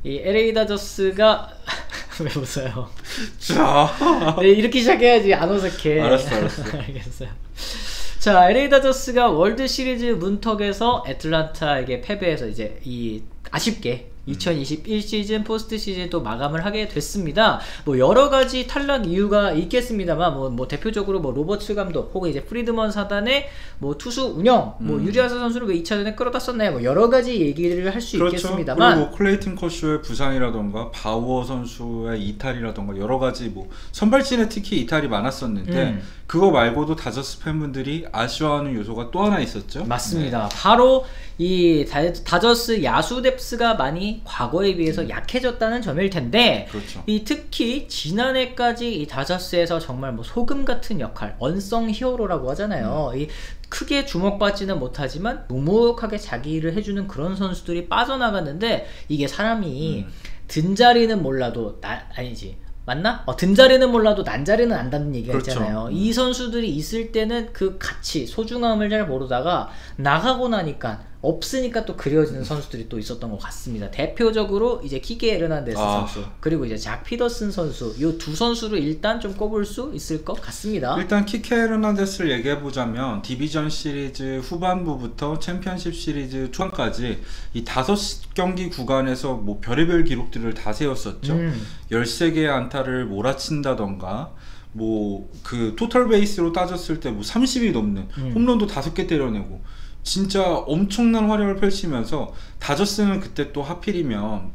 이 LA 다저스가 왜 웃어요? 자, 네, 이렇게 시작해야지 안 어색해. 알았어. 알겠어요. 자, LA 다저스가 월드 시리즈 문턱에서 애틀란타에게 패배해서 이제 이 아쉽게 2021 시즌 포스트 시즌도 마감을 하게 됐습니다. 뭐 여러 가지 탈락 이유가 있겠습니다만 뭐 대표적으로 뭐 로버츠 감독 혹은 이제 프리드먼 사단의 뭐 투수 운영, 뭐 유리아사 선수를 왜 2차전에 끌어다 썼나요? 뭐 여러 가지 얘기를 할 수 그렇죠. 있겠습니다만 그리고 클레이튼 커쇼의 부상이라던가 바우어 선수의 이탈이라던가 여러 가지 뭐 선발진에 특히 이탈이 많았었는데 그거 말고도 다저스 팬분들이 아쉬워하는 요소가 또 하나 있었죠. 맞습니다. 네. 바로 이 다저스 야수 뎁스가 많이 과거에 비해서 약해졌다는 점일 텐데, 그렇죠. 이 특히 지난해까지 이 다저스에서 정말 뭐 소금 같은 역할, 언성 히어로라고 하잖아요. 이 크게 주목받지는 못하지만 묵묵하게 자기 일을 해주는 그런 선수들이 빠져나갔는데, 이게 사람이 든자리는 몰라도 아니지. 맞나? 든자리는 몰라도 난자리는 안다는 얘기가 그렇죠. 있잖아요. 이 선수들이 있을 때는 그 가치, 소중함을 잘 모르다가 나가고 나니까 없으니까 또 그려지는 선수들이 또 있었던 것 같습니다. 대표적으로 이제 키케 에르난데스 선수, 그리고 이제 작 피더슨 선수, 이 두 선수를 일단 좀 꼽을 수 있을 것 같습니다. 일단 키케 에르난데스를 얘기해보자면 디비전 시리즈 후반부부터 챔피언십 시리즈 초반까지 이 5경기 구간에서 뭐 별의별 기록들을 다 세웠었죠. 13개의 안타를 몰아친다던가 뭐 그 토탈 베이스로 따졌을 때 뭐 30이 넘는 홈런도 5개 때려내고 진짜 엄청난 활약을 펼치면서 다저스는 그때 또 하필이면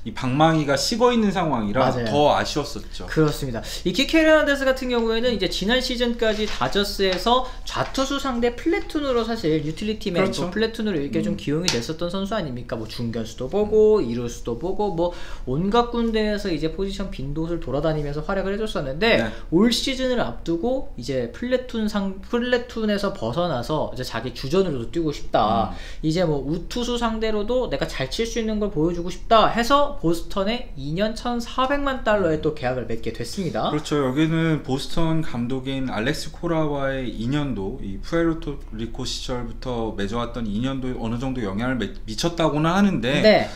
이 방망이가 식어있는 상황이라 맞아요. 더 아쉬웠었죠. 그렇습니다. 이 키케 에르난데스 같은 경우에는 이제 지난 시즌까지 다저스에서 좌투수 상대 플래툰으로 사실 유틸리티맨 그렇죠. 플래툰으로 이렇게 좀 기용이 됐었던 선수 아닙니까? 뭐 중견수도 보고 이루수도 보고 뭐 온갖 군데에서 이제 포지션 빈도를 돌아다니면서 활약을 해줬었는데, 네. 올 시즌을 앞두고 이제 플래툰에서 벗어나서 이제 자기 주전으로도 뛰고 싶다. 이제 뭐 우투수 상대로도 내가 잘 칠 수 있는 걸 보여주고 싶다 해서 보스턴에 2년 1,400만 달러에 또 계약을 맺게 됐습니다. 그렇죠. 여기는 보스턴 감독인 알렉스 코라와의 2년도, 이 푸에르토리코 시절부터 맺어왔던 2년도에 어느 정도 영향을 미쳤다고는 하는데, 네.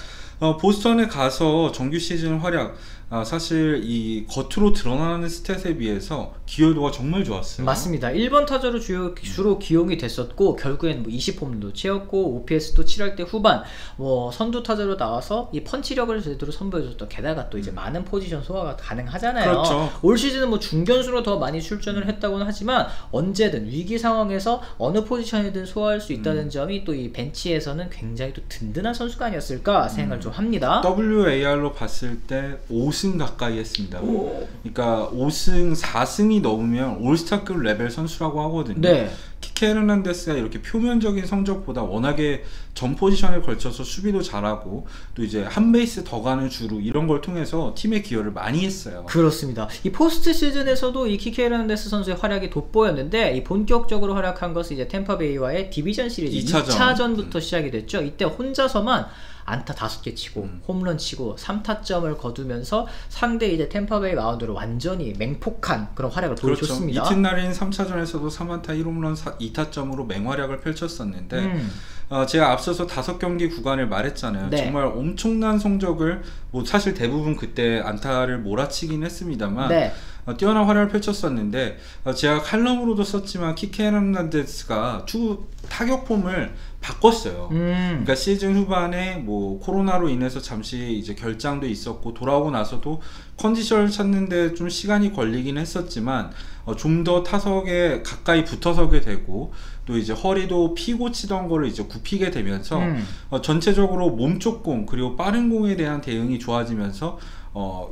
보스턴에 가서 정규 시즌 활약, 사실 이 겉으로 드러나는 스탯에 비해서 기여도가 정말 좋았어요. 맞습니다. 1번 타자로 주로 기용이 됐었고, 결국엔 뭐 20홈런도 채웠고, OPS도 7할 때 후반 뭐 선두 타자로 나와서 이 펀치력을 제대로 선보여줬던, 게다가 또 이제 많은 포지션 소화가 가능하잖아요. 그렇죠. 올 시즌은 뭐 중견수로 더 많이 출전을 했다고는 하지만 언제든 위기 상황에서 어느 포지션이든 소화할 수 있다는 점이 또 이 벤치에서는 굉장히 또 든든한 선수가 아니었을까 생각을 좀 합니다. WAR로 봤을 때 5승 가까이 했습니다. 그러니까 5승, 4승이 넘으면 올스타급 레벨 선수라고 하거든요. 네. 키케 에르난데스가 이렇게 표면적인 성적보다 워낙에 전 포지션에 걸쳐서 수비도 잘하고 또 이제 한 베이스 더 가는 주루 이런 걸 통해서 팀에 기여를 많이 했어요. 그렇습니다. 이 포스트 시즌에서도 이 키케 에르난데스 선수의 활약이 돋보였는데, 이 본격적으로 활약한 것은 이제 템파베이와의 디비전 시리즈 2차전부터 시작이 됐죠. 이때 혼자서만 안타 5개 치고 홈런 치고 3타점을 거두면서 상대 이제 템파베이 마운드로 완전히 맹폭한 그런 활약을 보여줬습니다. 이튿날인 3차전에서도 3안타 1홈런 2타점으로 맹활약을 펼쳤었는데, 제가 앞서서 5경기 구간을 말했잖아요. 네. 정말 엄청난 성적을, 뭐 사실 대부분 그때 안타를 몰아치긴 했습니다만, 네. 뛰어난 활약을 펼쳤었는데, 제가 칼럼으로도 썼지만 키케 에르난데스가 투구 타격 폼을 바꿨어요. 그러니까 시즌 후반에 뭐 코로나로 인해서 잠시 이제 결장도 있었고 돌아오고 나서도 컨디션을 찾는데 좀 시간이 걸리긴 했었지만, 좀 더 타석에 가까이 붙어서게 되고 또 이제 허리도 피고 치던 거를 이제 굽히게 되면서 전체적으로 몸쪽 공 그리고 빠른 공에 대한 대응이 좋아지면서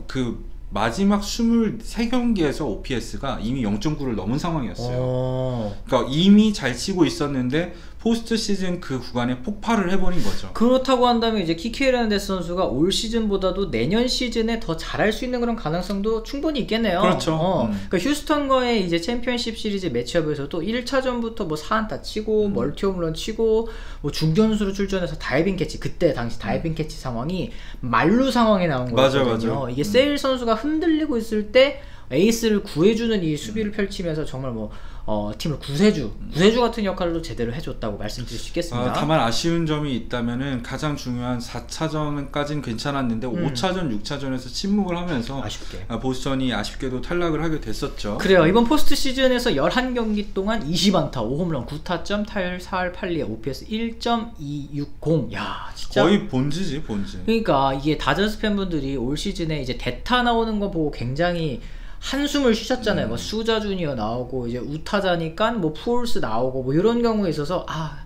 그 마지막 23경기에서 OPS가 이미 0.9를 넘은 상황이었어요. 그러니까 이미 잘 치고 있었는데 포스트 시즌 그 구간에 폭발을 해버린 거죠. 그렇다고 한다면 이제 키케 에르난데스 선수가 올 시즌보다도 내년 시즌에 더 잘할 수 있는 그런 가능성도 충분히 있겠네요. 그렇죠. 그러니까 휴스턴과의 이제 챔피언십 시리즈 매치업에서도 1차전부터 뭐 4안타 치고 멀티 홈런 치고 뭐 중견수로 출전해서 다이빙 캐치, 그때 당시 다이빙 캐치 상황이 만루 상황에 나온 거거든요. 맞아. 이게 세일 선수가 흔들리고 있을 때 에이스를 구해주는 이 수비를 펼치면서 정말 뭐 팀을 구세주 같은 역할도 제대로 해줬다고 말씀드릴 수 있겠습니다. 다만 아쉬운 점이 있다면은 가장 중요한 4차전까지는 괜찮았는데 5차전, 6차전에서 침묵을 하면서 아쉽게 보스턴이 아쉽게도 탈락을 하게 됐었죠. 그래요. 이번 포스트 시즌에서 11경기 동안 20안타, 5홈런, 9타점, 타율 4할 8리, OPS 1.260. 야, 진짜 거의 본지지, 본지. 그러니까 이게 다저스 팬분들이 올 시즌에 이제 대타 나오는 거 보고 굉장히 한숨을 쉬셨잖아요. 뭐 수자 주니어 나오고 이제 우타자니까 뭐 푸올스 나오고 뭐 이런 경우에 있어서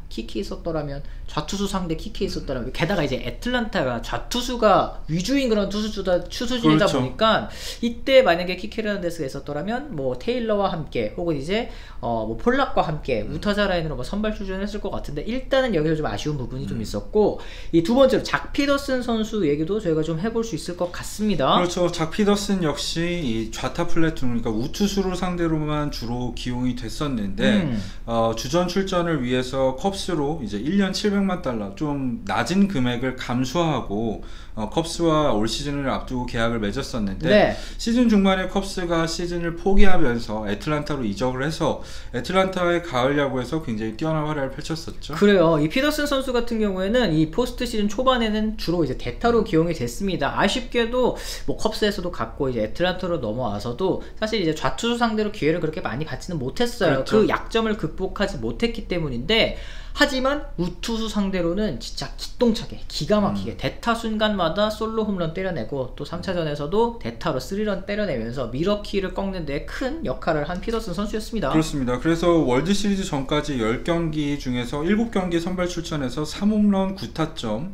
키키 있었더라면, 좌투수 상대 키키 있었더라면, 게다가 이제 애틀란타가 좌투수가 위주인 그런 투수주이다 그렇죠. 보니까 이때 만약에 키키 헤르난데스가 있었더라면 뭐 테일러와 함께 혹은 이제 뭐 폴락과 함께 우타자 라인으로 뭐 선발 출전했을 것 같은데, 일단은 여기서 좀 아쉬운 부분이 좀 있었고, 이 두 번째로 작 피더슨 선수 얘기도 저희가 좀 해볼 수 있을 것 같습니다. 그렇죠. 작 피더슨 역시 이 좌타 플래툰, 그러니까 우투수를 상대로만 주로 기용이 됐었는데 주전 출전을 위해서 컵스로 이제 1년 700만 달러 좀 낮은 금액을 감수하고 컵스와 올 시즌을 앞두고 계약을 맺었었는데, 네. 시즌 중반에 컵스가 시즌을 포기하면서 애틀란타로 이적을 해서 애틀란타의 가을 야구에서 굉장히 뛰어난 활약을 펼쳤었죠. 그래요. 이 피더슨 선수 같은 경우에는 이 포스트 시즌 초반에는 주로 이제 대타로 기용이 됐습니다. 아쉽게도 뭐 컵스에서도 갔고 이제 애틀란타로 넘어와서도 사실 이제 좌투수 상대로 기회를 그렇게 많이 받지는 못했어요. 그렇죠. 그 약점을 극복하지 못했기 때문인데, 하지만 우투수 상대로는 진짜 기똥차게 기가 막히게 대타 순간마다 솔로 홈런 때려내고, 또 3차전에서도 대타로 3런 때려내면서 미러키를 꺾는 데 큰 역할을 한 피더슨 선수였습니다. 그렇습니다. 그래서 월드 시리즈 전까지 10경기 중에서 7경기 선발 출전해서 3홈런 9타점,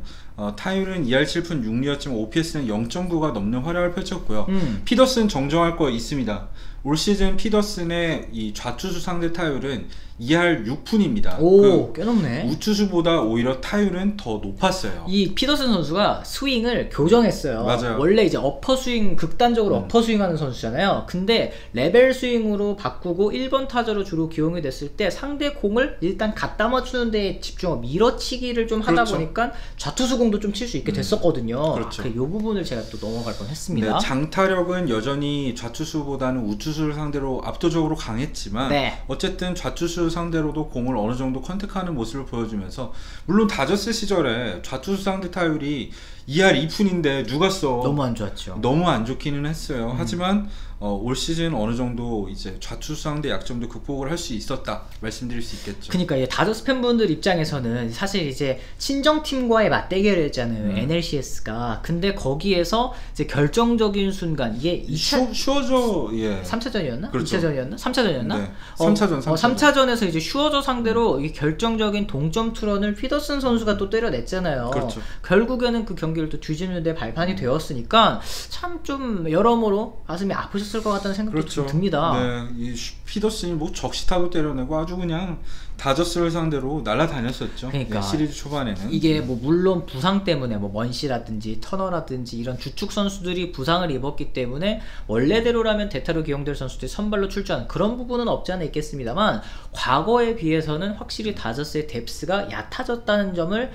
타율은 2할 7푼 6리였지만 OPS는 0.9가 넘는 활약을 펼쳤고요. 피더슨 정정할 거 있습니다. 올 시즌 피더슨의 이 좌투수 상대 타율은 2할 6푼입니다. 오, 꽤 높네. 우투수보다 오히려 타율은 더 높았어요. 이 피더슨 선수가 스윙을 교정했어요. 맞아요. 원래 이제 어퍼 스윙, 극단적으로 어퍼 스윙하는 선수잖아요. 근데 레벨 스윙으로 바꾸고 1번 타자로 주로 기용이 됐을 때 상대 공을 일단 갖다 맞추는 데 집중하고 밀어치기를 좀 하다 그렇죠. 보니까 좌투수 공도 좀 칠 수 있게 됐었거든요. 그렇죠. 이 부분을 제가 또 넘어갈 뻔했습니다. 네, 장타력은 여전히 좌투수보다는 우투수를 상대로 압도적으로 강했지만, 네. 어쨌든 좌투수 상대로도 공을 어느 정도 컨택하는 모습을 보여주면서, 물론 다저스 시절에 좌투수 상대 타율이 2할 2푼인데 누가 써? 너무 안 좋았죠. 너무 안 좋기는 했어요. 하지만 올 시즌 어느 정도 이제 좌투수 상대 약점도 극복을 할 수 있었다 말씀드릴 수 있겠죠. 그러니까 이제 다저스 팬분들 입장에서는 사실 이제 친정팀과의 맞대결을 했잖아요. NLCS가. 근데 거기에서 이제 결정적인 순간, 이게 슈어저, 예. 3차전이었나? 그렇죠. 2차전이었나? 3차전이었나? 네. 3차전. 3차전에서 이제 슈어저 상대로 이 결정적인 동점 투런을 피더슨 선수가 또 때려냈잖아요. 그렇죠. 결국에는 그 경기를 또 뒤집는데 발판이 되었으니까 참 좀 여러모로 가슴이 아프셨을 것 같다는 생각도 그렇죠. 좀 듭니다. 네, 이 피더슨이 뭐 적시타도 때려내고 아주 그냥 다저스를 상대로 날아다녔었죠. 그러니까 네, 시리즈 초반에는. 이게 뭐 물론 부상 때문에 뭐 먼시라든지 터너라든지 이런 주축 선수들이 부상을 입었기 때문에 원래대로라면 대타로 기용될 선수들이 선발로 출전하는 그런 부분은 없지 않아 있겠습니다만, 과거에 비해서는 확실히 다저스의 뎁스가 얕아졌다는 점을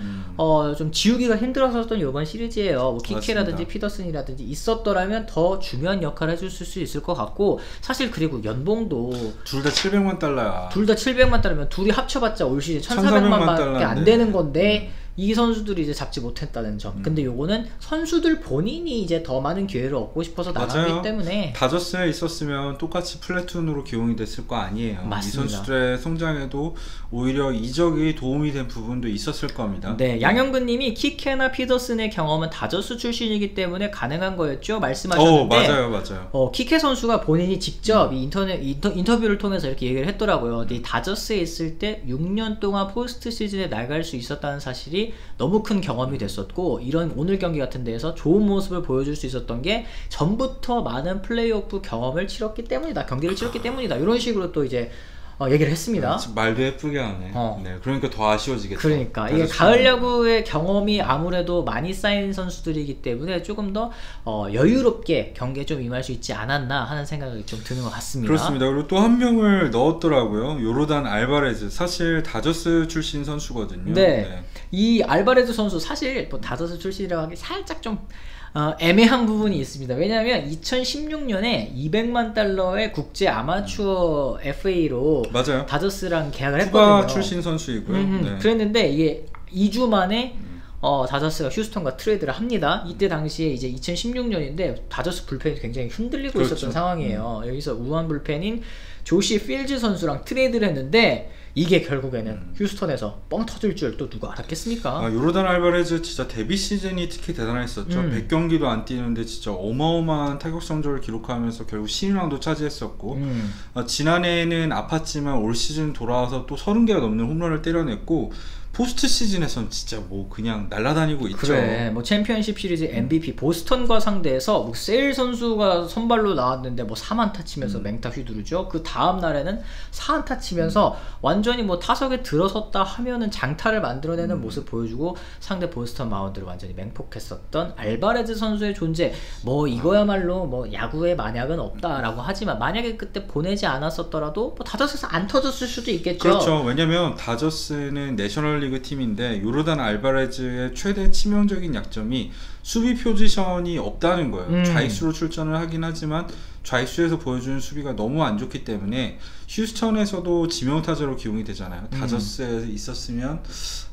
좀 지우기가 힘들었었던 이번 시리즈예요. 뭐 키케라든지 피더슨이라든지 있었더라면 더 중요한 역할을 해줄 수 있을 것 같고, 사실 그리고 연봉도 둘 다 700만 달러야. 둘 다 700만 달러면 둘이 합쳐봤자 올 시즌 1400만 밖에 안 되는 건데 이 선수들이 이제 잡지 못했다는 점. 근데 요거는 선수들 본인이 이제 더 많은 기회를 얻고 싶어서 나가기 때문에. 다저스에 있었으면 똑같이 플래툰으로 기용이 됐을 거 아니에요. 맞습니다. 이 선수들의 성장에도 오히려 이적이 도움이 된 부분도 있었을 겁니다. 네, 양현근님이 키케나 피더슨의 경험은 다저스 출신이기 때문에 가능한 거였죠 말씀하셨는데, 맞아요. 키케 선수가 본인이 직접 이 인터뷰를 통해서 이렇게 얘기를 했더라고요. 이 다저스에 있을 때 6년 동안 포스트 시즌에 나갈 수 있었다는 사실이 너무 큰 경험이 됐었고, 이런 오늘 경기 같은 데에서 좋은 모습을 보여줄 수 있었던 게 전부터 많은 플레이오프 경험을 치렀기 때문이다, 경기를 치렀기 때문이다, 이런 식으로 또 이제 얘기를 했습니다. 말도 예쁘게 하네. 네, 그러니까 더 아쉬워지겠죠. 그러니까 이게 가을 야구의 경험이 아무래도 많이 쌓인 선수들이기 때문에 조금 더 여유롭게 경기에 좀 임할 수 있지 않았나 하는 생각이 좀 드는 것 같습니다. 그렇습니다. 그리고 또 한 명을 넣었더라고요. 요르단 알바레즈. 사실 다저스 출신 선수거든요. 네. 이 알바레즈 선수 사실 뭐 다저스 출신이라고 하기 살짝 좀 애매한 부분이 있습니다. 왜냐하면 2016년에 200만 달러의 국제 아마추어 FA로 맞아요. 다저스랑 계약을 쿠바 했거든요. 출신 선수이고요. 네. 그랬는데 이게 2주 만에 다저스가 휴스턴과 트레이드를 합니다. 이때 당시에 이제 2016년인데 다저스 불펜이 굉장히 흔들리고 그렇죠. 있었던 상황이에요. 여기서 우한 불펜인 조시 필즈 선수랑 트레이드를 했는데 이게 결국에는 휴스턴에서 뻥 터질 줄 또 누가 알았겠습니까? 요르단 알바레즈 진짜 데뷔 시즌이 특히 대단했었죠. 100경기도 안 뛰는데 진짜 어마어마한 타격 성적을 기록하면서 결국 신인왕도 차지했었고 지난해에는 아팠지만 올 시즌 돌아와서 또 30개가 넘는 홈런을 때려냈고 포스트 시즌에서는 진짜 뭐 그냥 날아다니고 있죠. 그래, 뭐 챔피언십 시리즈 MVP 보스턴과 상대해서 뭐 세일 선수가 선발로 나왔는데 뭐 4안타 치면서 맹타 휘두르죠. 그 다음 날에는 4안타 치면서 완전히 뭐 타석에 들어섰다 하면은 장타를 만들어내는 모습 보여주고 상대 보스턴 마운드를 완전히 맹폭했었던 알바레즈 선수의 존재. 뭐 이거야말로 뭐 야구에 만약은 없다라고 하지만 만약에 그때 보내지 않았었더라도 뭐 다저스에서 안 터졌을 수도 있겠죠. 그렇죠. 왜냐면 다저스는 내셔널리그 팀인데 요르단 알바레즈의 최대 치명적인 약점이 수비 포지션이 없다는 거예요. 좌익수로 출전을 하긴 하지만 좌익수에서 보여주는 수비가 너무 안 좋기 때문에 휴스턴에서도 지명타자로 기용이 되잖아요. 다저스에 있었으면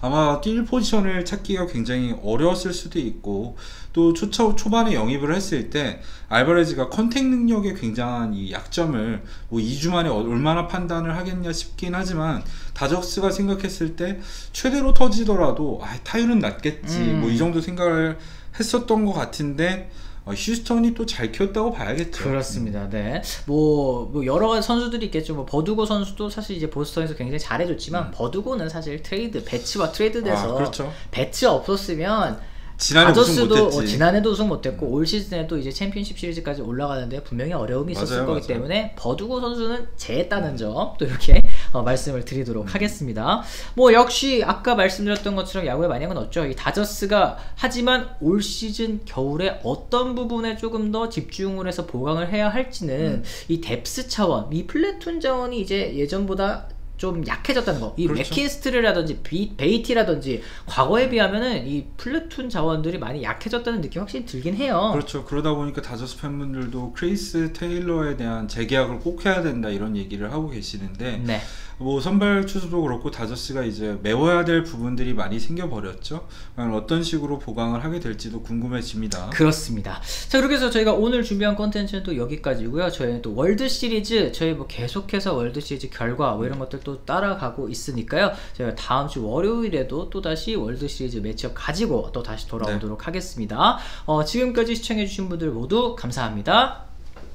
아마 뛸 포지션을 찾기가 굉장히 어려웠을 수도 있고 또 초반에 영입을 했을 때 알바레즈가 컨택 능력에 굉장한 이 약점을 뭐 2주 만에 얼마나 판단을 하겠냐 싶긴 하지만 다저스가 생각했을 때 최대로 터지더라도 타율은 낮겠지 뭐 이 정도 생각을 했었던 것 같은데 휴스턴이 또 잘 키웠다고 봐야겠죠. 그렇습니다. 네. 뭐 여러 가지 선수들이 있겠죠. 뭐 버두고 선수도 사실 이제 보스턴에서 굉장히 잘해줬지만 버두고는 사실 배츠와 트레이드돼서 그렇죠. 배츠 없었으면 다저스도 지난해도 우승 못했고 올 시즌에도 이제 챔피언십 시리즈까지 올라가는데 분명히 어려움이 있었을 거기 때문에 버두고 선수는 제했다는 점 또 이렇게 말씀을 드리도록 하겠습니다. 뭐 역시 아까 말씀드렸던 것처럼 야구에 만약은 없죠. 이 다저스가 하지만 올 시즌 겨울에 어떤 부분에 조금 더 집중을 해서 보강을 해야 할지는 이 뎁스 차원, 이 플래툰 자원이 이제 예전보다 좀 약해졌다는 거. 이 그렇죠. 맥킨스트르라든지 베이티라든지 과거에 비하면은 이 플래툰 자원들이 많이 약해졌다는 느낌이 확실히 들긴 해요. 그렇죠. 그러다 보니까 다저스 팬분들도 크리스 테일러에 대한 재계약을 꼭 해야 된다 이런 얘기를 하고 계시는데 네. 뭐 선발 투수도 그렇고 다저스가 이제 메워야 될 부분들이 많이 생겨버렸죠. 어떤 식으로 보강을 하게 될지도 궁금해집니다. 그렇습니다. 자, 그렇게 해서 저희가 오늘 준비한 컨텐츠는 또 여기까지고요. 저희는 또 월드 시리즈, 저희 뭐 계속해서 월드 시리즈 결과 뭐 이런 것들 또 따라가고 있으니까요. 저희가 다음 주 월요일에도 또 다시 월드 시리즈 매치업 가지고 또 다시 돌아오도록 하겠습니다. 지금까지 시청해주신 분들 모두 감사합니다.